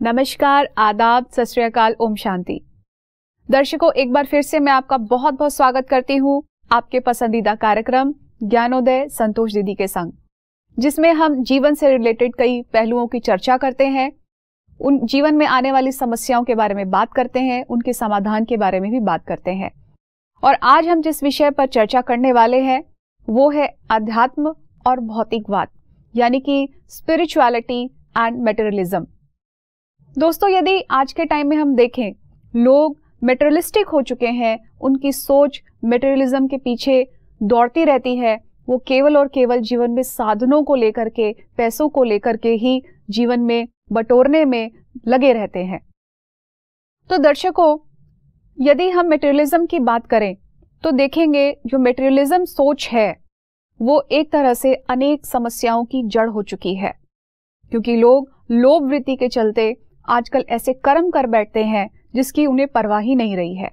नमस्कार, आदाब, सत श्री अकाल, ओम शांति। दर्शकों, एक बार फिर से मैं आपका बहुत बहुत स्वागत करती हूँ आपके पसंदीदा कार्यक्रम ज्ञानोदय संतोष दीदी के संग, जिसमें हम जीवन से रिलेटेड कई पहलुओं की चर्चा करते हैं, उन जीवन में आने वाली समस्याओं के बारे में बात करते हैं, उनके समाधान के बारे में भी बात करते हैं। और आज हम जिस विषय पर चर्चा करने वाले हैं वो है अध्यात्म और भौतिकवाद, यानी कि स्पिरिचुअलिटी एंड मटेरियलिज्म। दोस्तों, यदि आज के टाइम में हम देखें, लोग मटेरियलिस्टिक हो चुके हैं, उनकी सोच मटेरियलिज्म के पीछे दौड़ती रहती है। वो केवल और केवल जीवन में साधनों को लेकर के, पैसों को लेकर के ही जीवन में बटोरने में लगे रहते हैं। तो दर्शकों, यदि हम मटेरियलिज्म की बात करें तो देखेंगे जो मटेरियलिज्म सोच है वो एक तरह से अनेक समस्याओं की जड़ हो चुकी है, क्योंकि लोग लोभ वृत्ति के चलते आजकल ऐसे कर्म कर बैठते हैं जिसकी उन्हें परवाह ही नहीं रही है।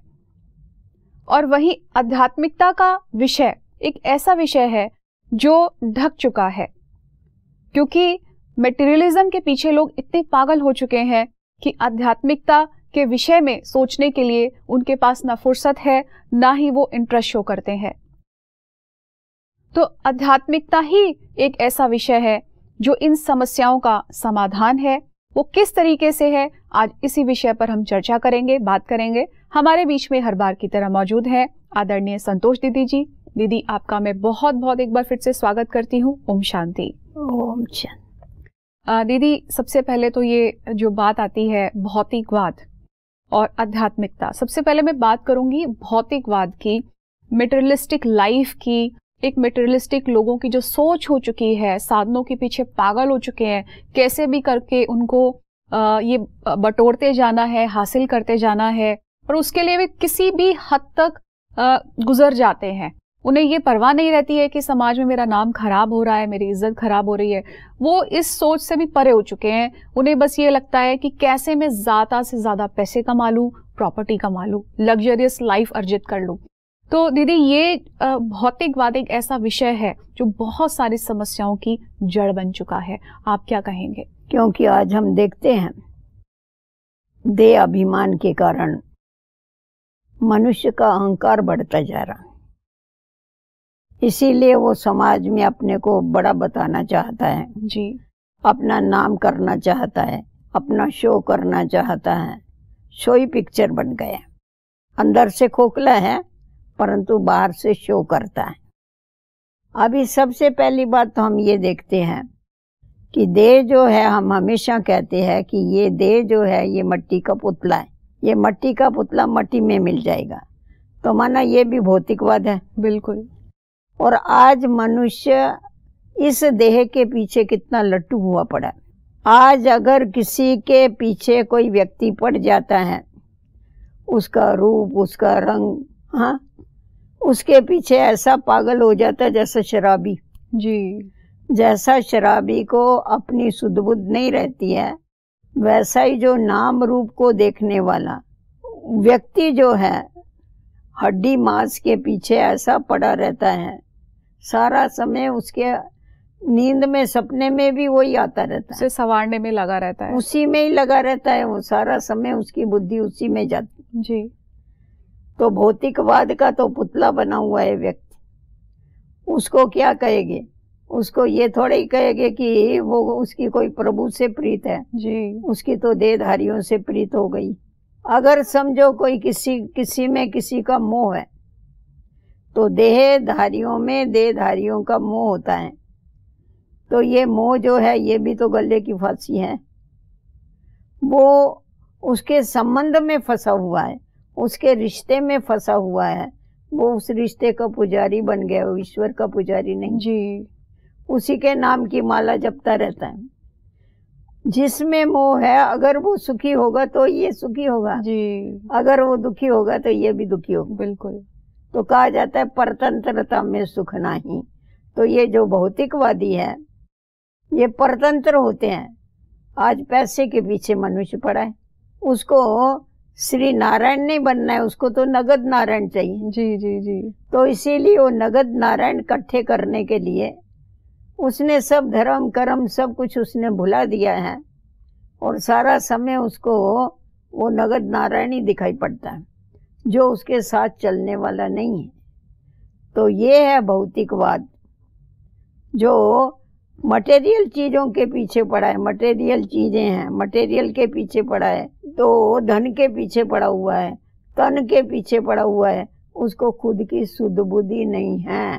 और वहीं आध्यात्मिकता का विषय एक ऐसा विषय है जो ढक चुका है, क्योंकि मटेरियलिज्म के पीछे लोग इतने पागल हो चुके हैं कि आध्यात्मिकता के विषय में सोचने के लिए उनके पास ना फुर्सत है, ना ही वो इंटरेस्ट शो करते हैं। तो आध्यात्मिकता ही एक ऐसा विषय है जो इन समस्याओं का समाधान है। वो किस तरीके से है, आज इसी विषय पर हम चर्चा करेंगे, बात करेंगे। हमारे बीच में हर बार की तरह मौजूद हैं आदरणीय संतोष दीदी जी। दीदी, आपका मैं बहुत बहुत एक बार फिर से स्वागत करती हूँ। ओम शांति। ओम शांति। दीदी, सबसे पहले तो ये जो बात आती है भौतिकवाद और आध्यात्मिकता, सबसे पहले मैं बात करूंगी भौतिकवाद की, मटेरियलिस्टिक लाइफ की, एक मटेरियलिस्टिक लोगों की जो सोच हो चुकी है, साधनों के पीछे पागल हो चुके हैं, कैसे भी करके उनको ये बटोरते जाना है, हासिल करते जाना है, और उसके लिए वे किसी भी हद तक गुजर जाते हैं। उन्हें ये परवाह नहीं रहती है कि समाज में मेरा नाम खराब हो रहा है, मेरी इज्जत खराब हो रही है। वो इस सोच से भी परे हो चुके हैं। उन्हें बस ये लगता है कि कैसे मैं ज्यादा से ज्यादा पैसे कमा लूं, प्रॉपर्टी कमा लूं, लग्जरियस लाइफ अर्जित कर लूं। तो दीदी, ये भौतिकवाद एक ऐसा विषय है जो बहुत सारी समस्याओं की जड़ बन चुका है। आप क्या कहेंगे? क्योंकि आज हम देखते हैं देह अभिमान के कारण मनुष्य का अहंकार बढ़ता जा रहा है, इसीलिए वो समाज में अपने को बड़ा बताना चाहता है जी, अपना नाम करना चाहता है, अपना शो करना चाहता है। शो ही पिक्चर बन गया, अंदर से खोखला है परंतु बाहर से शो करता है। अभी सबसे पहली बात तो हम ये देखते हैं कि देह जो है, हम हमेशा कहते हैं कि ये देह जो है ये मिट्टी का पुतला है, ये मिट्टी का पुतला मिट्टी में मिल जाएगा, तो माना ये भी भौतिकवाद है। बिल्कुल। और आज मनुष्य इस देह के पीछे कितना लट्टू हुआ पड़ा। आज अगर किसी के पीछे कोई व्यक्ति पड़ जाता है, उसका रूप, उसका रंग, हाँ, उसके पीछे ऐसा पागल हो जाता है जैसा शराबी जी। जैसा शराबी को अपनी सुध बुध नहीं रहती है, वैसा ही जो नाम रूप को देखने वाला व्यक्ति जो है हड्डी मांस के पीछे ऐसा पड़ा रहता है। सारा समय उसके नींद में, सपने में भी वही आता रहता है, उसे संवारने में लगा रहता है, उसी में ही लगा रहता है। वो सारा समय उसकी बुद्धि उसी में जाती जी। तो भौतिकवाद का तो पुतला बना हुआ है व्यक्ति। उसको क्या कहेंगे? उसको ये थोड़े ही कहेंगे कि वो उसकी कोई प्रभु से प्रीत है जी। उसकी तो देहधारियों से प्रीत हो गई। अगर समझो कोई किसी में किसी का मोह है, तो देहधारियों में देहधारियों का मोह होता है। तो ये मोह जो है ये भी तो गले की फांसी है। वो उसके संबंध में फंसा हुआ है, उसके रिश्ते में फंसा हुआ है। वो उस रिश्ते का पुजारी बन गया, वो ईश्वर का पुजारी नहीं जी। उसी के नाम की माला जपता रहता है। जिसमें मोह है, अगर वो सुखी होगा तो ये सुखी होगा जी, अगर वो दुखी होगा तो ये भी दुखी होगा। बिल्कुल। तो कहा जाता है परतंत्रता में सुख नहीं। तो ये जो भौतिकवादी है ये परतंत्र होते हैं। आज पैसे के पीछे मनुष्य पड़ा है, उसको श्री नारायण नहीं बनना है, उसको तो नगद नारायण चाहिए। जी जी जी। तो इसीलिए वो नगद नारायण इकट्ठे करने के लिए उसने सब धर्म कर्म सब कुछ उसने भुला दिया है। और सारा समय उसको वो नगद नारायणी दिखाई पड़ता है, जो उसके साथ चलने वाला नहीं है। तो ये है भौतिकवाद, जो मटेरियल चीज़ों के पीछे पड़ा है, मटेरियल चीज़ें हैं, मटेरियल के पीछे पड़ा है, तो धन के पीछे पड़ा हुआ है, तन के पीछे पड़ा हुआ है। उसको खुद की शुद्ध बुद्धि नहीं है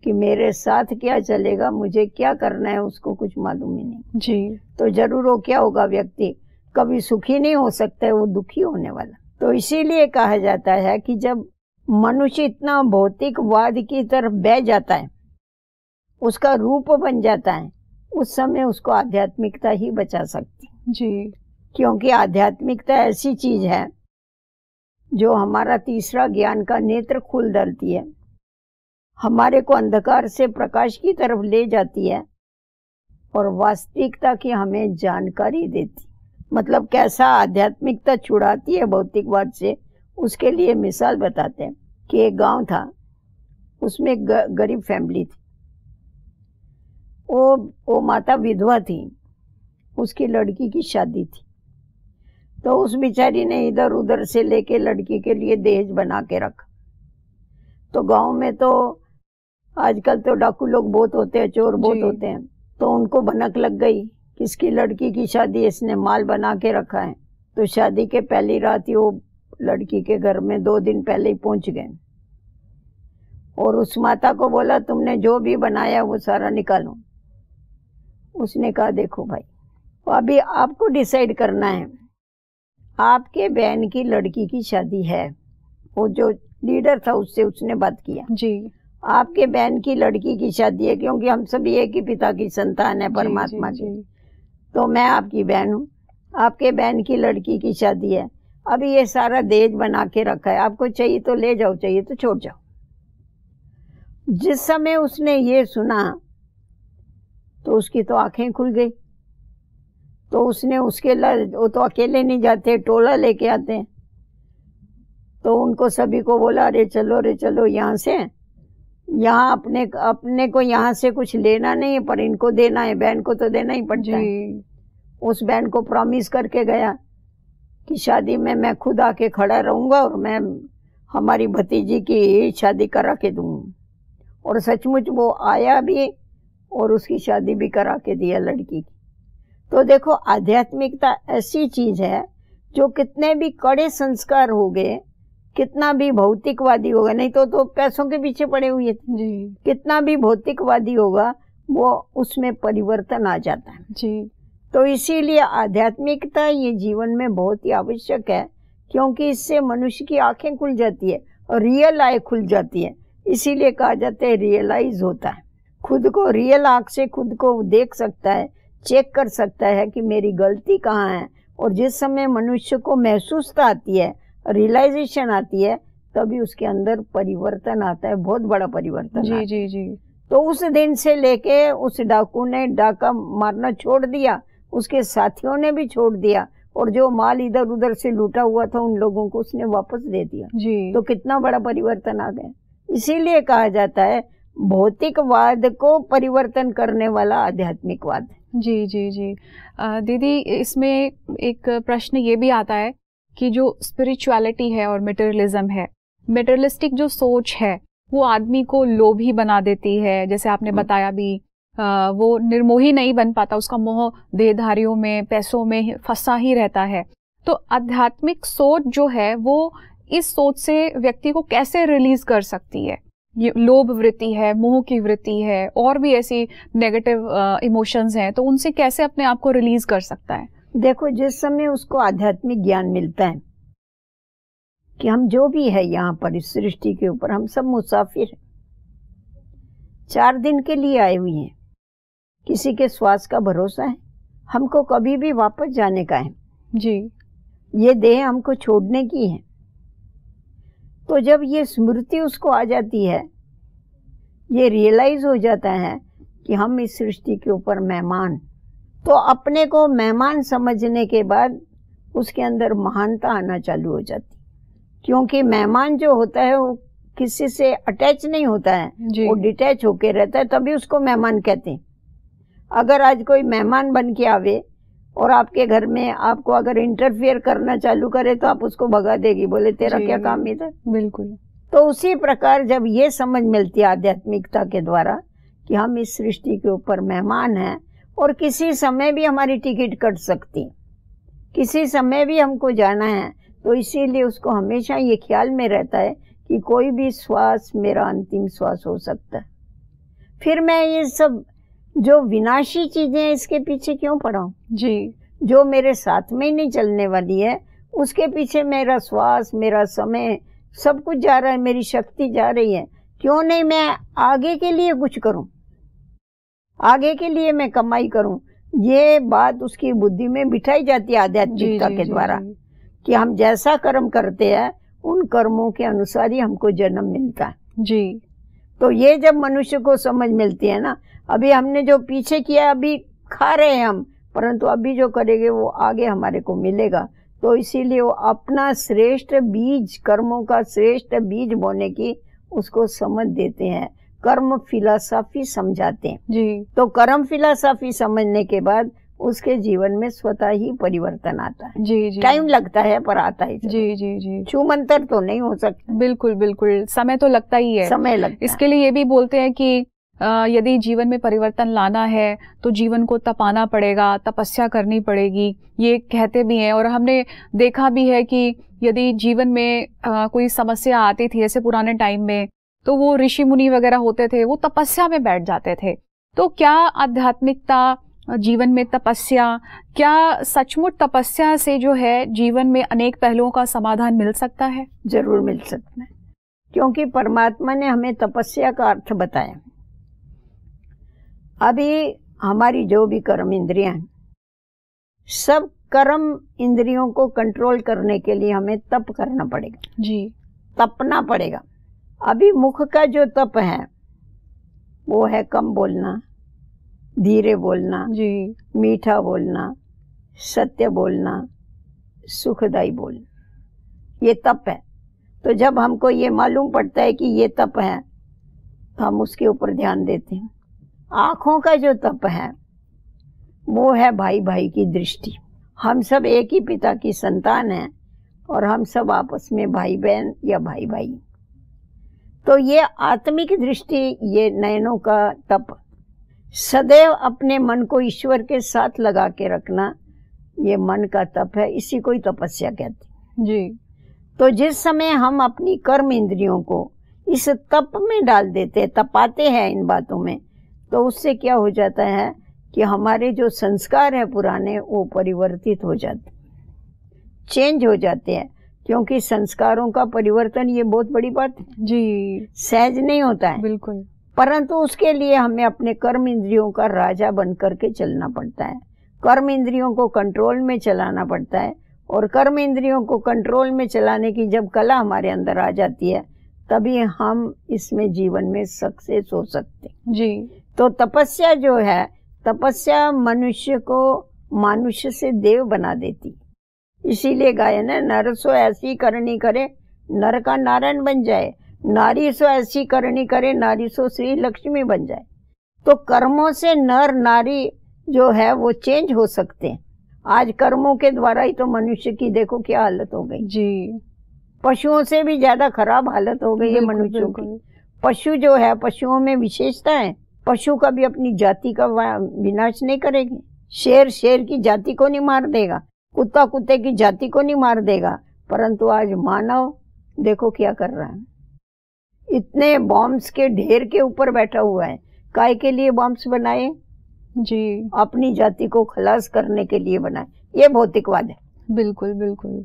कि मेरे साथ क्या चलेगा, मुझे क्या करना है, उसको कुछ मालूम ही नहीं जी। तो जरूर वो क्या होगा, व्यक्ति कभी सुखी नहीं हो सकता है, वो दुखी होने वाला। तो इसीलिए कहा जाता है कि जब मनुष्य इतना भौतिकवाद की तरफ बह जाता है, उसका रूप बन जाता है, उस समय उसको आध्यात्मिकता ही बचा सकती जी। क्योंकि आध्यात्मिकता ऐसी चीज है जो हमारा तीसरा ज्ञान का नेत्र खोल डालती है, हमारे को अंधकार से प्रकाश की तरफ ले जाती है और वास्तविकता की हमें जानकारी देती। मतलब कैसा आध्यात्मिकता छुड़ाती है भौतिकवाद से, उसके लिए मिसाल बताते हैं कि एक गांव था, उसमें एक गरीब फैमिली थी। वो माता विधवा थी, उसकी लड़की की शादी थी, तो उस बिचारी ने इधर उधर से लेके लड़की के लिए दहेज बना के रखा। तो गांव में तो आजकल तो डाकू लोग बहुत होते हैं, चोर बहुत होते हैं, तो उनको भनक लग गई कि इसकी लड़की की शादी इसने माल बना के रखा है। तो शादी के पहली रात ही वो लड़की के घर में 2 दिन पहले ही पहुंच गए और उस माता को बोला, तुमने जो भी बनाया वो सारा निकालो। उसने कहा, देखो भाई, अभी आपको डिसाइड करना है, आपके बहन की लड़की की शादी है। वो जो लीडर था उससे उसने बात किया जी। आपके बहन की लड़की की शादी है, क्योंकि हम सभी एक ही पिता की संतान है, परमात्मा की। तो मैं आपकी बहन हूँ, आपके बहन की लड़की की शादी है, अभी ये सारा दहेज बना के रखा है, आपको चाहिए तो ले जाओ, चाहिए तो छोड़ जाओ। जिस समय उसने ये सुना तो उसकी तो आंखें खुल गई। तो उसने उसके वो तो अकेले नहीं जाते, टोला लेके आते हैं, तो उनको सभी को बोला, अरे चलो यहाँ से, यहाँ अपने को यहाँ से कुछ लेना नहीं है, पर इनको देना है, बहन को तो देना ही पड़ता है। उस बहन को प्रॉमिस करके गया कि शादी में मैं खुद आके खड़ा रहूंगा और मैं हमारी भतीजी की शादी करा के दूंगा। और सचमुच वो आया भी और उसकी शादी भी करा के दिया लड़की की। तो देखो, आध्यात्मिकता ऐसी चीज है जो कितने भी कड़े संस्कार हो गए, कितना भी भौतिकवादी होगा, नहीं तो पैसों के पीछे पड़े हुए थे जी, कितना भी भौतिकवादी होगा, वो उसमें परिवर्तन आ जाता है जी। तो इसीलिए आध्यात्मिकता ये जीवन में बहुत ही आवश्यक है, क्योंकि इससे मनुष्य की आंखें खुल जाती है और रियल आई खुल जाती है। इसीलिए कहा जाता है रियलाइज होता है, खुद को रियल आंख से खुद को देख सकता है, चेक कर सकता है कि मेरी गलती कहाँ है। और जिस समय मनुष्य को महसूसता आती है, रियलाइजेशन आती है, तभी उसके अंदर परिवर्तन आता है, बहुत बड़ा परिवर्तन जी जी जी। तो उस दिन से लेके उस डाकू ने डाका मारना छोड़ दिया, उसके साथियों ने भी छोड़ दिया, और जो माल इधर उधर से लूटा हुआ था उन लोगों को उसने वापस दे दिया जी। तो कितना बड़ा परिवर्तन आ गया। इसीलिए कहा जाता है भौतिकवाद को परिवर्तन करने वाला आध्यात्मिकवाद। जी जी जी। दीदी, इसमें एक प्रश्न ये भी आता है कि जो स्पिरिचुअलिटी है और मटेरियलिज्म है, मटेरियलिस्टिक जो सोच है वो आदमी को लोभी बना देती है, जैसे आपने बताया भी, वो निर्मोही नहीं बन पाता, उसका मोह देहधारियों में, पैसों में फंसा ही रहता है। तो आध्यात्मिक सोच जो है वो इस सोच से व्यक्ति को कैसे रिलीज कर सकती है? ये लोभ वृत्ति है, मोह की वृत्ति है, और भी ऐसी नेगेटिव इमोशंस हैं, तो उनसे कैसे अपने आप को रिलीज कर सकता है? देखो, जिस समय उसको आध्यात्मिक ज्ञान मिलता है कि हम जो भी है यहाँ पर इस सृष्टि के ऊपर, हम सब मुसाफिर हैं, 4 दिन के लिए आए हुए हैं, किसी के श्वास का भरोसा है, हमको कभी भी वापस जाने का है जी, ये देह हमको छोड़ने की है। तो जब ये स्मृति उसको आ जाती है, ये रियलाइज हो जाता है कि हम इस सृष्टि के ऊपर मेहमान, तो अपने को मेहमान समझने के बाद उसके अंदर महानता आना चालू हो जाती, क्योंकि मेहमान जो होता है वो किसी से अटैच नहीं होता है, वो डिटैच होके रहता है, तभी उसको मेहमान कहते हैं। अगर आज कोई मेहमान बन के आवे और आपके घर में आपको अगर इंटरफियर करना चालू करे तो आप उसको भगा देगी, बोले तेरा क्या काम इधर। बिल्कुल। तो उसी प्रकार जब ये समझ मिलती है आध्यात्मिकता के द्वारा कि हम इस सृष्टि के ऊपर मेहमान हैं और किसी समय भी हमारी टिकट कट सकती, किसी समय भी हमको जाना है, तो इसीलिए उसको हमेशा ये ख्याल में रहता है कि कोई भी श्वास मेरा अंतिम श्वास हो सकता है। फिर मैं ये सब जो विनाशी चीजें हैं इसके पीछे क्यों पड़ा जी, जो मेरे साथ में ही नहीं चलने वाली है उसके पीछे मेरा श्वास, मेरा समय, सब कुछ जा रहा है, मेरी शक्ति जा रही है। क्यों नहीं मैं आगे के लिए कुछ करूं, आगे के लिए मैं कमाई करूं। ये बात उसकी बुद्धि में बिठाई जाती है आध्यात्मिकता के द्वारा कि हम जैसा कर्म करते हैं उन कर्मों के अनुसार ही हमको जन्म मिलता है जी। तो ये जब मनुष्य को समझ मिलती है ना, अभी हमने जो पीछे किया अभी खा रहे हैं हम, परंतु अभी जो करेंगे वो आगे हमारे को मिलेगा। तो इसीलिए वो अपना श्रेष्ठ बीज, कर्मों का श्रेष्ठ बीज बोने की उसको समझ देते हैं, कर्म फिलॉसफी समझाते हैं जी। तो कर्म फिलॉसफी समझने के बाद उसके जीवन में स्वतः ही परिवर्तन आता है। जी जी। टाइम लगता है पर आता है। जी जी जी। छूमंतर तो नहीं हो सकता। बिल्कुल बिल्कुल, समय तो लगता ही है, समय लगता इसके लिए ये भी बोलते हैं कि यदि जीवन में परिवर्तन लाना है तो जीवन को तपाना पड़ेगा, तपस्या करनी पड़ेगी, ये कहते भी हैं। और हमने देखा भी है कि यदि जीवन में कोई समस्या आती थी ऐसे पुराने टाइम में, तो वो ऋषि मुनि वगैरह होते थे, वो तपस्या में बैठ जाते थे। तो क्या आध्यात्मिकता, जीवन में तपस्या, क्या सचमुच तपस्या से जो है जीवन में अनेक पहलुओं का समाधान मिल सकता है? जरूर मिल सकता है, क्योंकि परमात्मा ने हमें तपस्या का अर्थ बताया। अभी हमारी जो भी कर्म इंद्रियां हैं, सब कर्म इंद्रियों को कंट्रोल करने के लिए हमें तप करना पड़ेगा जी, तपना पड़ेगा। अभी मुख का जो तप है वो है कम बोलना, धीरे बोलना जी, मीठा बोलना, सत्य बोलना, सुखदायी बोलना, ये तप है। तो जब हमको ये मालूम पड़ता है कि ये तप है तो हम उसके ऊपर ध्यान देते हैं। आँखों का जो तप है वो है भाई भाई की दृष्टि। हम सब एक ही पिता की संतान हैं और हम सब आपस में भाई बहन या भाई भाई। तो ये आत्मिक दृष्टि, ये नयनों का तप, सदैव अपने मन को ईश्वर के साथ लगा के रखना, ये मन का तप है, इसी को ही तपस्या कहते हैं जी। तो जिस समय हम अपनी कर्म इंद्रियों को इस तप में डाल देते, तपाते हैं इन बातों में, तो उससे क्या हो जाता है कि हमारे जो संस्कार है पुराने वो परिवर्तित हो जाते, चेंज हो जाते हैं। क्योंकि संस्कारों का परिवर्तन ये बहुत बड़ी बात है जी, सहज नहीं होता है। बिल्कुल। परंतु उसके लिए हमें अपने कर्म इंद्रियों का राजा बन करके चलना पड़ता है, कर्म इंद्रियों को कंट्रोल में चलाना पड़ता है। और कर्म इंद्रियों को कंट्रोल में चलाने की जब कला हमारे अंदर आ जाती है तभी हम इसमें जीवन में सक्सेस हो सकते हैं जी। तो तपस्या जो है, तपस्या मनुष्य को मनुष्य से देव बना देती। इसीलिए गायन है, नर सो ऐसी करनी करे नर का नारायण बन जाए, नारी सो ऐसी करनी करे नारी सो श्री लक्ष्मी बन जाए। तो कर्मों से नर नारी जो है वो चेंज हो सकते हैं। आज कर्मों के द्वारा ही तो मनुष्य की देखो क्या हालत हो गई जी, पशुओं से भी ज्यादा खराब हालत हो गई है मनुष्यों की। पशु जो है, पशुओं में विशेषता है, पशु कभी अपनी जाति का विनाश नहीं करेगी। शेर शेर की जाति को नहीं मार देगा, कुत्ता कुत्ते की जाति को नहीं मार देगा। परंतु आज मानव देखो क्या कर रहा है, इतने बॉम्ब्स के ढेर के ऊपर बैठा हुआ है। काय के लिए बॉम्ब्स बनाए जी, अपनी जाति को खलास करने के लिए बनाए। ये भौतिकवाद है। बिल्कुल बिल्कुल,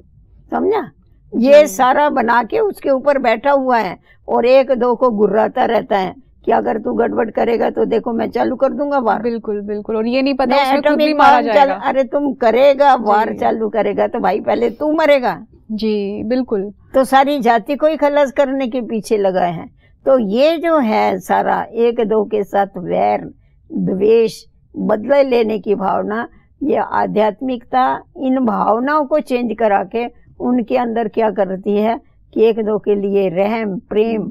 समझा। ये सारा बना के उसके ऊपर बैठा हुआ है और एक दो को गुर्राता रहता है कि अगर तू गड़बड़ करेगा तो देखो मैं चालू कर दूंगा वार। बिल्कुल बिल्कुल, और ये नहीं पता उसमें खुद एटॉमिक भी मारा जाएगा। अरे तुम करेगा वार चालू करेगा तो भाई पहले तू मरेगा जी, बिल्कुल। तो सारी जाति को ही खलास करने के पीछे लगा है। तो ये जो है सारा एक दो के साथ वैर द्वेष, बदले लेने की भावना, ये आध्यात्मिकता इन भावनाओं को चेंज करा के उनके अंदर क्या करती है कि एक दो के लिए रहम प्रेम,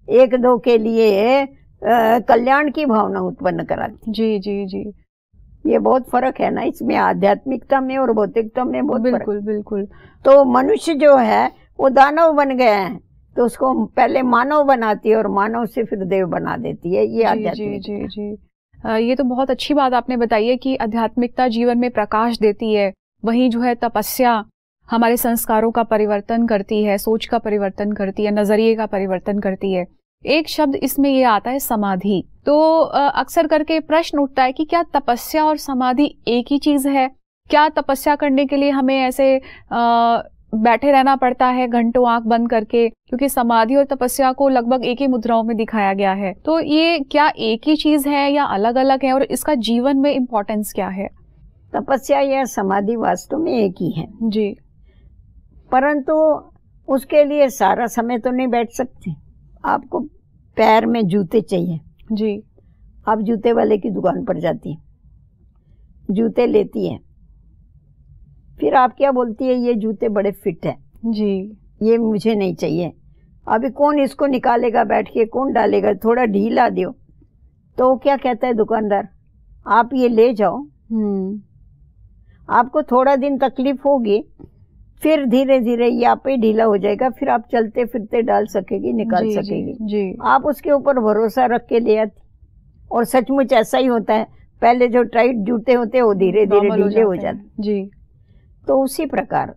एक दो के लिए कल्याण की भावना उत्पन्न कराती। जी जी जी। ये बहुत फर्क है ना इसमें, आध्यात्मिकता में और भौतिकता में बहुत फर्क। बिल्कुल बिल्कुल। तो मनुष्य जो है वो दानव बन गया है, तो उसको पहले मानव बनाती है और मानव से फिर देव बना देती है। ये आध्यात्मिकता। जी जी जी। ये तो बहुत अच्छी बात आपने बताई है कि आध्यात्मिकता जीवन में प्रकाश देती है, वहीं जो है तपस्या हमारे संस्कारों का परिवर्तन करती है, सोच का परिवर्तन करती है, नजरिए का परिवर्तन करती है। एक शब्द इसमें ये आता है समाधि। तो अक्सर करके प्रश्न उठता है कि क्या तपस्या और समाधि एक ही चीज है? क्या तपस्या करने के लिए हमें ऐसे बैठे रहना पड़ता है घंटों आंख बंद करके? क्योंकि समाधि और तपस्या को लगभग एक ही मुद्राओं में दिखाया गया है। तो ये क्या एक ही चीज है या अलग अलग है, और इसका जीवन में इम्पोर्टेंस क्या है? तपस्या या समाधि वास्तव में एक ही है जी, परंतु उसके लिए सारा समय तो नहीं बैठ सकते। आपको पैर में जूते चाहिए जी। आप जूते वाले की दुकान पर जाती है, जूते लेती है, फिर आप क्या बोलती है, ये जूते बड़े फिट है जी, ये मुझे नहीं चाहिए। अभी कौन इसको निकालेगा बैठ के, कौन डालेगा, थोड़ा ढीला दो। तो वो क्या कहता है दुकानदार, आप ये ले जाओ। आपको थोड़ा दिन तकलीफ होगी, फिर धीरे धीरे ये आप ही ढीला हो जाएगा, फिर आप चलते फिरते डाल सकेगी, निकाल जी, सकेगी। जी, आप उसके ऊपर भरोसा रख के ले आती, और सचमुच ऐसा ही होता है। पहले जो टाइट जूते होते हैं वो धीरे धीरे ढीले हो जाते जी। तो उसी प्रकार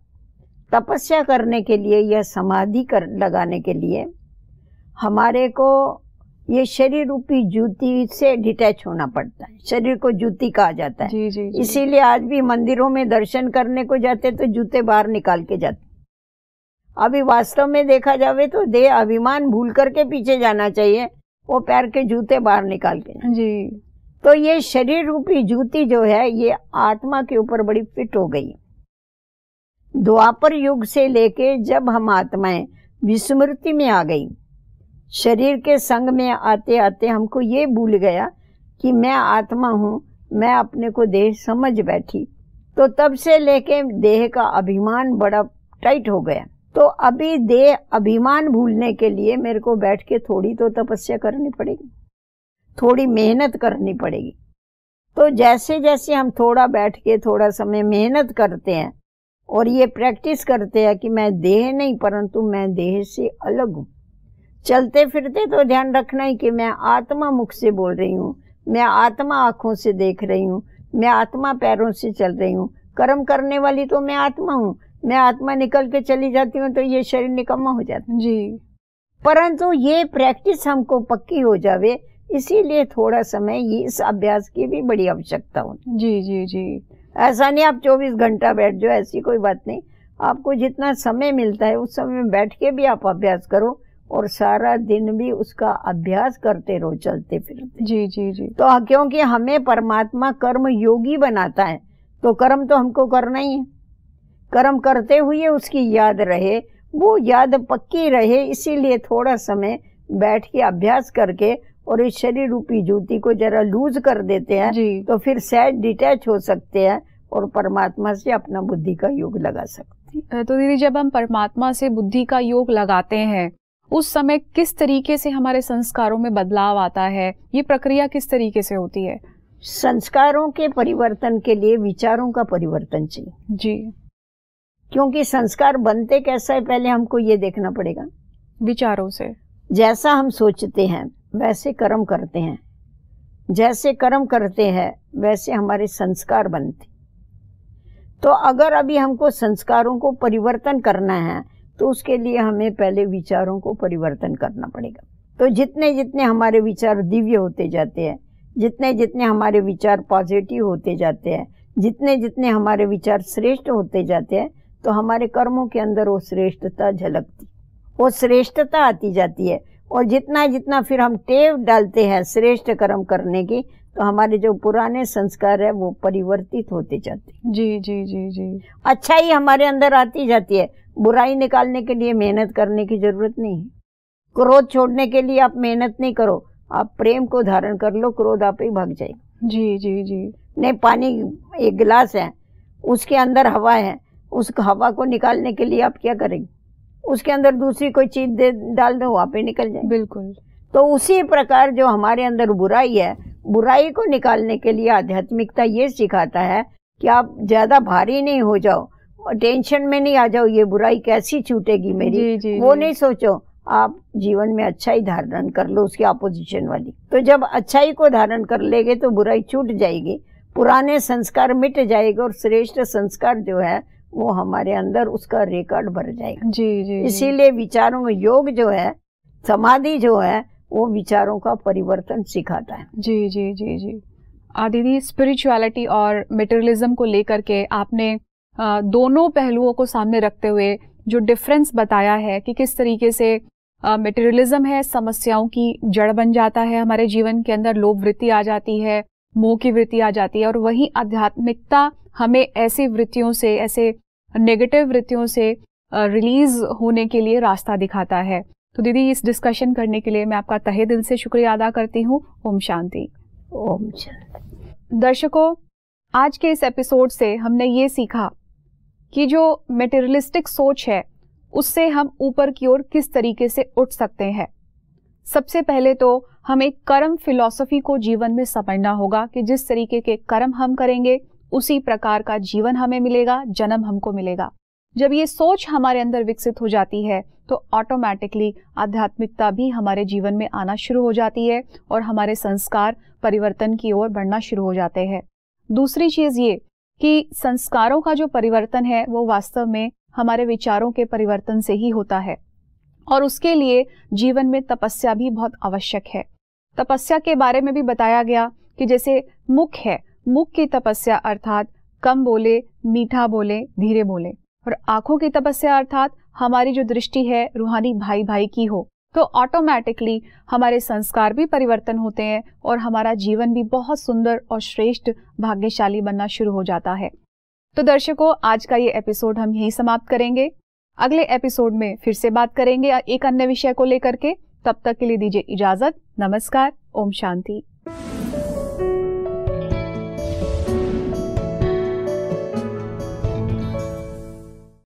तपस्या करने के लिए या समाधि लगाने के लिए हमारे को ये शरीर रूपी जूती से डिटैच होना पड़ता है। शरीर को जूती कहा जाता है। जी, जी, जी। इसीलिए आज भी मंदिरों में दर्शन करने को जाते तो जूते बाहर निकाल के जाते। अभी वास्तव में देखा जावे तो देह अभिमान भूल करके पीछे जाना चाहिए, वो पैर के जूते बाहर निकाल के। जी। तो ये शरीर रूपी जूती जो है ये आत्मा के ऊपर बड़ी फिट हो गई। द्वापर युग से लेके जब हम आत्माएं विस्मृति में आ गई, शरीर के संग में आते आते हमको ये भूल गया कि मैं आत्मा हूँ, मैं अपने को देह समझ बैठी। तो तब से लेके देह का अभिमान बड़ा टाइट हो गया। तो अभी देह अभिमान भूलने के लिए मेरे को बैठ के थोड़ी तो तपस्या करनी पड़ेगी, थोड़ी मेहनत करनी पड़ेगी। तो जैसे जैसे हम थोड़ा बैठ के थोड़ा समय मेहनत करते हैं और ये प्रैक्टिस करते हैं कि मैं देह नहीं परंतु मैं देह से अलग हूँ। चलते फिरते तो ध्यान रखना ही कि मैं आत्मा मुख से बोल रही हूँ, मैं आत्मा आँखों से देख रही हूँ, मैं आत्मा पैरों से चल रही हूँ। कर्म करने वाली तो मैं आत्मा हूँ, मैं आत्मा निकल के चली जाती हूँ तो ये शरीर निकम्मा हो जाता है जी। परंतु ये प्रैक्टिस हमको पक्की हो जावे, इसीलिए थोड़ा समय ये इस अभ्यास की भी बड़ी आवश्यकता होती। जी जी जी। ऐसा नहीं आप 24 घंटा बैठ जाओ, ऐसी कोई बात नहीं। आपको जितना समय मिलता है उस समय में बैठ के भी आप अभ्यास करो और सारा दिन भी उसका अभ्यास करते रहो, चलते फिरते। जी जी जी। तो क्योंकि हमें परमात्मा कर्म योगी बनाता है तो कर्म तो हमको करना ही है। कर्म करते हुए उसकी याद रहे, वो याद पक्की रहे, इसीलिए थोड़ा समय बैठ के अभ्यास करके और इस शरीर रूपी ज्योति को जरा लूज कर देते हैं तो फिर सहज डिटैच हो सकते हैं और परमात्मा से अपना बुद्धि का योग लगा सकते हैं। तो दीदी जब हम परमात्मा से बुद्धि का योग लगाते हैं उस समय किस तरीके से हमारे संस्कारों में बदलाव आता है? ये प्रक्रिया किस तरीके से होती है? संस्कारों के परिवर्तन के लिए विचारों का परिवर्तन चाहिए जी। क्योंकि संस्कार बनते कैसा है पहले हमको ये देखना पड़ेगा। विचारों से। जैसा हम सोचते हैं वैसे कर्म करते हैं, जैसे कर्म करते हैं वैसे हमारे संस्कार बनते। तो अगर अभी हमको संस्कारों को परिवर्तन करना है तो उसके लिए हमें पहले विचारों को परिवर्तन करना पड़ेगा। तो जितने जितने हमारे विचार दिव्य होते जाते हैं, जितने जितने हमारे विचार पॉजिटिव होते जाते हैं, जितने जितने हमारे विचार श्रेष्ठ होते जाते हैं तो हमारे कर्मों के अंदर वो श्रेष्ठता झलकती, वो श्रेष्ठता आती जाती है। और जितना जितना फिर हम टेव डालते हैं श्रेष्ठ कर्म करने की तो हमारे जो पुराने संस्कार है वो परिवर्तित होते जाते हैं। जी जी जी जी। अच्छाई हमारे अंदर आती जाती है। बुराई निकालने के लिए मेहनत करने की जरूरत नहीं है। क्रोध छोड़ने के लिए आप मेहनत नहीं करो, आप प्रेम को धारण कर लो, क्रोध आप ही भाग जाएगा। जी जी जी। नहीं, पानी एक गिलास है, उसके अंदर हवा है, उस हवा को निकालने के लिए आप क्या करेंगे? उसके अंदर दूसरी कोई चीज डाल दो, वहाँ पे निकल जाए। बिल्कुल। तो उसी प्रकार जो हमारे अंदर बुराई है बुराई को निकालने के लिए आध्यात्मिकता ये सिखाता है कि आप ज्यादा भारी नहीं हो जाओ, टेंशन में नहीं आ जाओ, ये बुराई कैसी छूटेगी मेरी, वो नहीं सोचो, आप जीवन में अच्छाई धारण कर लो, उसकी अपोजिशन वाली। तो जब अच्छाई को धारण कर लेंगे तो बुराई छूट जाएगी, पुराने संस्कार मिट जाएंगे और श्रेष्ठ संस्कार जो है वो हमारे अंदर उसका रिकॉर्ड भर जाएगा। जी। इसीलिए विचारों में योग जो है, समाधि जो है, वो विचारों का परिवर्तन सिखाता है। जी जी जी जी। दीदी, स्पिरिचुअलिटी और मटेरियलिज्म को लेकर के आपने दोनों पहलुओं को सामने रखते हुए जो डिफरेंस बताया है कि किस तरीके से मटेरियलिज्म है समस्याओं की जड़ बन जाता है, हमारे जीवन के अंदर लोभ वृत्ति आ जाती है, मोह की वृत्ति आ जाती है, और वहीं आध्यात्मिकता हमें ऐसी वृत्तियों से, ऐसे नेगेटिव वृत्तियों से रिलीज होने के लिए रास्ता दिखाता है। तो दीदी, इस डिस्कशन करने के लिए मैं आपका तहे दिल से शुक्रिया अदा करती हूँ। ओम शांति। ओम शांति। दर्शकों, आज के इस एपिसोड से हमने ये सीखा कि जो मटेरियलिस्टिक सोच है उससे हम ऊपर की ओर किस तरीके से उठ सकते हैं। सबसे पहले तो हमें कर्म फिलॉसफी को जीवन में समझना होगा कि जिस तरीके के कर्म हम करेंगे उसी प्रकार का जीवन हमें मिलेगा, जन्म हमको मिलेगा। जब ये सोच हमारे अंदर विकसित हो जाती है तो ऑटोमेटिकली आध्यात्मिकता भी हमारे जीवन में आना शुरू हो जाती है और हमारे संस्कार परिवर्तन की ओर बढ़ना शुरू हो जाते हैं। दूसरी चीज ये कि संस्कारों का जो परिवर्तन है वो वास्तव में हमारे विचारों के परिवर्तन से ही होता है, और उसके लिए जीवन में तपस्या भी बहुत आवश्यक है। तपस्या के बारे में भी बताया गया कि जैसे मुख है, मुख की तपस्या अर्थात कम बोले, मीठा बोले, धीरे बोले, और आंखों की तपस्या अर्थात हमारी जो दृष्टि है रूहानी भाई भाई की हो, तो ऑटोमेटिकली हमारे संस्कार भी परिवर्तन होते हैं और हमारा जीवन भी बहुत सुंदर और श्रेष्ठ भाग्यशाली बनना शुरू हो जाता है। तो दर्शकों, आज का ये एपिसोड हम यहीं समाप्त करेंगे। अगले एपिसोड में फिर से बात करेंगे एक अन्य विषय को लेकर के। तब तक के लिए दीजिए इजाजत। नमस्कार। ओम शांति।